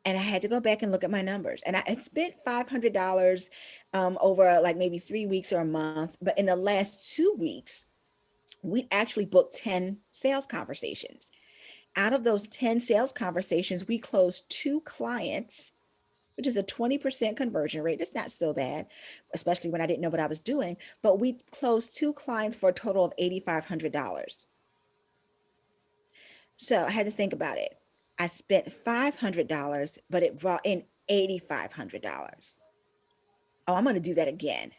And I had to go back and look at my numbers. And I had spent $500 over like maybe 3 weeks or a month. But in the last 2 weeks, we actually booked 10 sales conversations. Out of those 10 sales conversations, we closed two clients, which is a 20% conversion rate. That's not so bad, especially when I didn't know what I was doing. But we closed two clients for a total of $8,500. So I had to think about it. I spent $500, but it brought in $8,500. Oh, I'm going to do that again,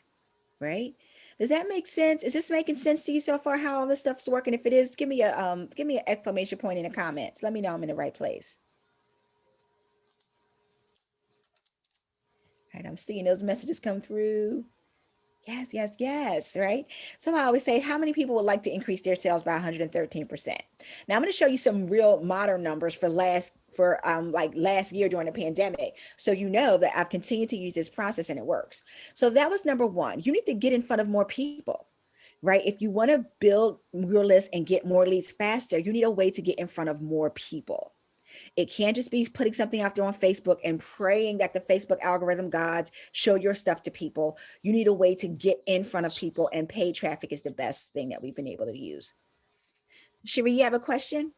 right? Does that make sense? Is this making sense to you so far? How all this stuff's working? If it is, give me an exclamation point in the comments. Let me know I'm in the right place. All right, I'm seeing those messages come through. Yes, yes, yes, right? So I always say, how many people would like to increase their sales by 113%? Now I'm going to show you some real modern numbers for like last year during the pandemic. So you know that I've continued to use this process and it works. So that was number one. You need to get in front of more people, right? If you want to build your list and get more leads faster, you need a way to get in front of more people. It can't just be putting something out there on Facebook and praying that the Facebook algorithm gods show your stuff to people. You need a way to get in front of people, and paid traffic is the best thing that we've been able to use. Sheree, you have a question?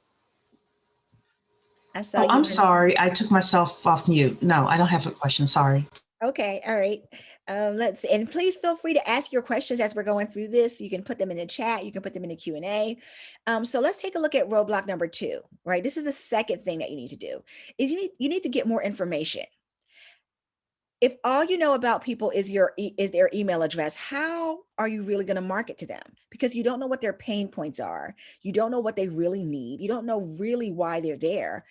I saw Oh, you I'm on. sorry. I took myself off mute. No, I don't have a question. Sorry. Okay, all right. Let's and please feel free to ask your questions as we're going through this. You can put them in the chat. You can put them in the Q&A. So let's take a look at roadblock number 2. Right, this is the second thing that you need to do. Is you need to get more information. If all you know about people is is their email address, how are you really going to market to them? Because you don't know what their pain points are. You don't know what they really need. You don't know really why they're there.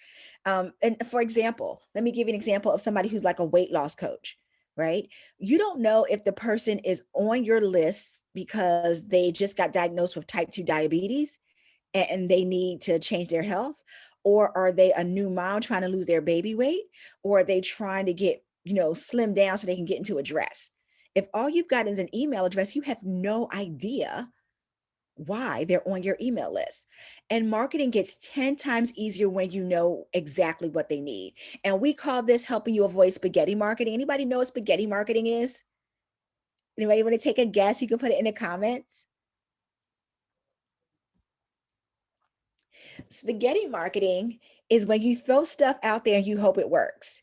And for example, let me give you an example of somebody who's like a weight loss coach, right? You don't know if the person is on your list because they just got diagnosed with type 2 diabetes and they need to change their health, or are they a new mom trying to lose their baby weight, or are they trying to get, slim down so they can get into a dress? If all you've got is an email address, you have no idea why they're on your email list. And marketing gets 10 times easier when you know exactly what they need. And we call this helping you avoid spaghetti marketing. Anybody know what spaghetti marketing is? Anybody want to take a guess? You can put it in the comments. Spaghetti marketing is when you throw stuff out there and you hope it works.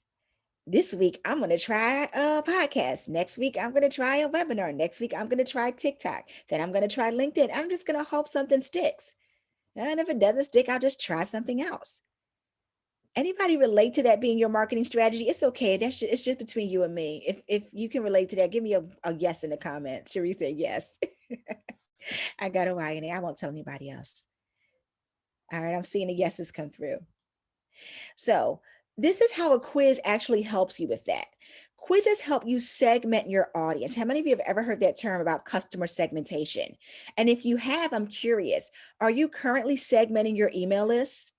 This week, I'm going to try a podcast. Next week, I'm going to try a webinar. Next week, I'm going to try TikTok. Then I'm going to try LinkedIn. I'm just going to hope something sticks. And if it doesn't stick, I'll just try something else. Anybody relate to that being your marketing strategy? It's okay. It's just between you and me. If you can relate to that, give me a yes in the comments. Cherie said yes. I got a Y in there. I won't tell anybody else. All right, I'm seeing the yeses come through. So this is how a quiz actually helps you with that. Quizzes help you segment your audience. How many of you have ever heard that term about customer segmentation? And if you have, I'm curious, are you currently segmenting your email list?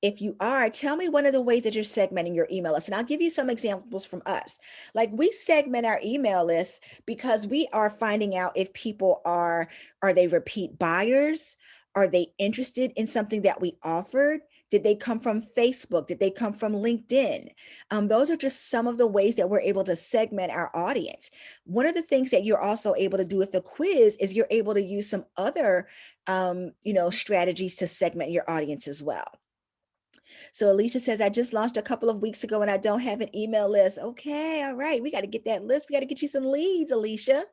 If you are, tell me one of the ways that you're segmenting your email list. And I'll give you some examples from us. Like we segment our email list because we are finding out if people are they repeat buyers? Are they interested in something that we offered? Did they come from Facebook? Did they come from LinkedIn? Those are just some of the ways that we're able to segment our audience. One of the things that you're also able to do with the quiz is you're able to use some other, strategies to segment your audience as well. So Alicia says, I just launched a couple of weeks ago and I don't have an email list. Okay, all right. We got to get that list. We got to get you some leads, Alicia.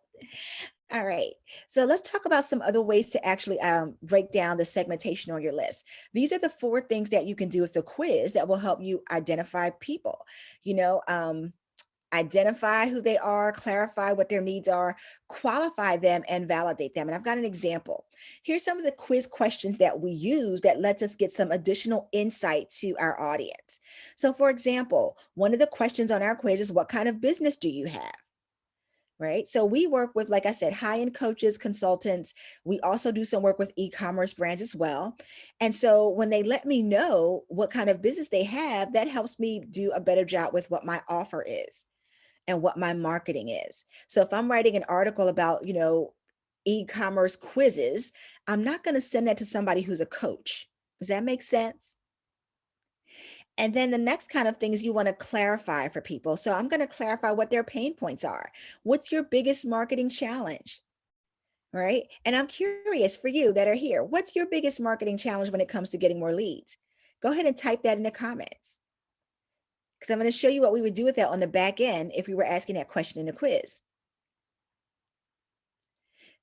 All right. So let's talk about some other ways to actually break down the segmentation on your list. These are the 4 things that you can do with the quiz that will help you identify people. You know, identify who they are, clarify what their needs are, qualify them, and validate them. And I've got an example. Here's some of the quiz questions that we use that lets us get some additional insight to our audience. So for example, one of the questions on our quiz is, what kind of business do you have? Right. So we work with, like I said, high-end coaches, consultants. We also do some work with e-commerce brands as well. And so when they let me know what kind of business they have, that helps me do a better job with what my offer is and what my marketing is. So if I'm writing an article about, e-commerce quizzes, I'm not going to send that to somebody who's a coach. Does that make sense? And then the next kind of things you want to clarify for people. So I'm going to clarify what their pain points are. What's your biggest marketing challenge? Right. And I'm curious for you that are here, what's your biggest marketing challenge when it comes to getting more leads? Go ahead and type that in the comments because I'm going to show you what we would do with that on the back end if we were asking that question in the quiz.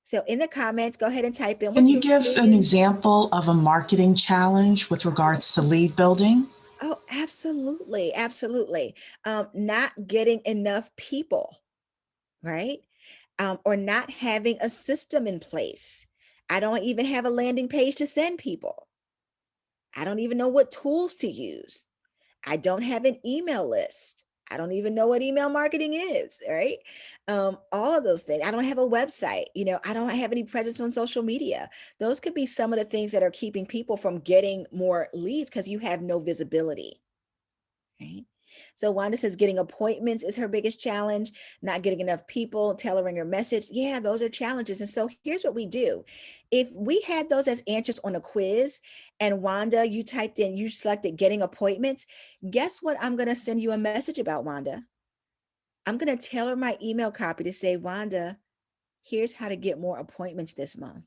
So in the comments, go ahead and type in Can what's you your give an biggest. example of a marketing challenge with regards to lead building? Oh, absolutely. Absolutely. Not getting enough people, right? Or not having a system in place. I don't even have a landing page to send people. I don't even know what tools to use. I don't have an email list. I don't even know what email marketing is, right? All of those things. I don't have a website. I don't have any presence on social media. Those could be some of the things that are keeping people from getting more leads because you have no visibility. Right. So Wanda says getting appointments is her biggest challenge, not getting enough people, tailoring her message. Yeah, those are challenges. And so here's what we do. If we had those as answers on a quiz and Wanda, you typed in, you selected getting appointments, guess what? I'm going to send you a message about, Wanda. I'm going to tailor my email copy to say, Wanda, here's how to get more appointments this month.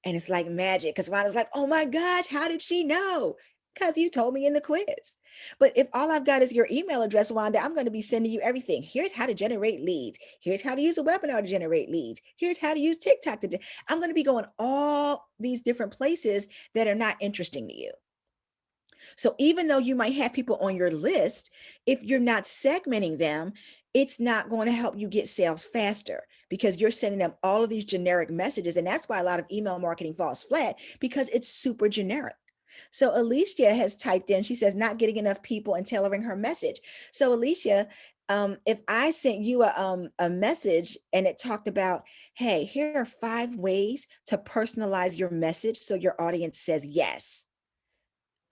And it's like magic because Wanda's like, oh my gosh, how did she know? Because you told me in the quiz. But if all I've got is your email address, Wanda, I'm going to be sending you everything. Here's how to generate leads. Here's how to use a webinar to generate leads. Here's how to use TikTok to. I'm going to be going all these different places that are not interesting to you. So even though you might have people on your list, if you're not segmenting them, it's not going to help you get sales faster because you're sending them all of these generic messages. And that's why a lot of email marketing falls flat because it's super generic. So Alicia has typed in, she says, not getting enough people and tailoring her message. So Alicia, if I sent you a message and it talked about, hey, here are 5 ways to personalize your message so your audience says yes.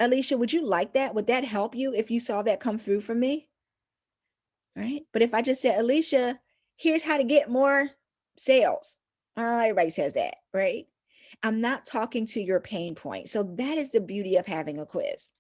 Alicia, would you like that? Would that help you if you saw that come through from me? Right. But if I just said, Alicia, here's how to get more sales. Everybody says that, right? I'm not talking to your pain point. So that is the beauty of having a quiz.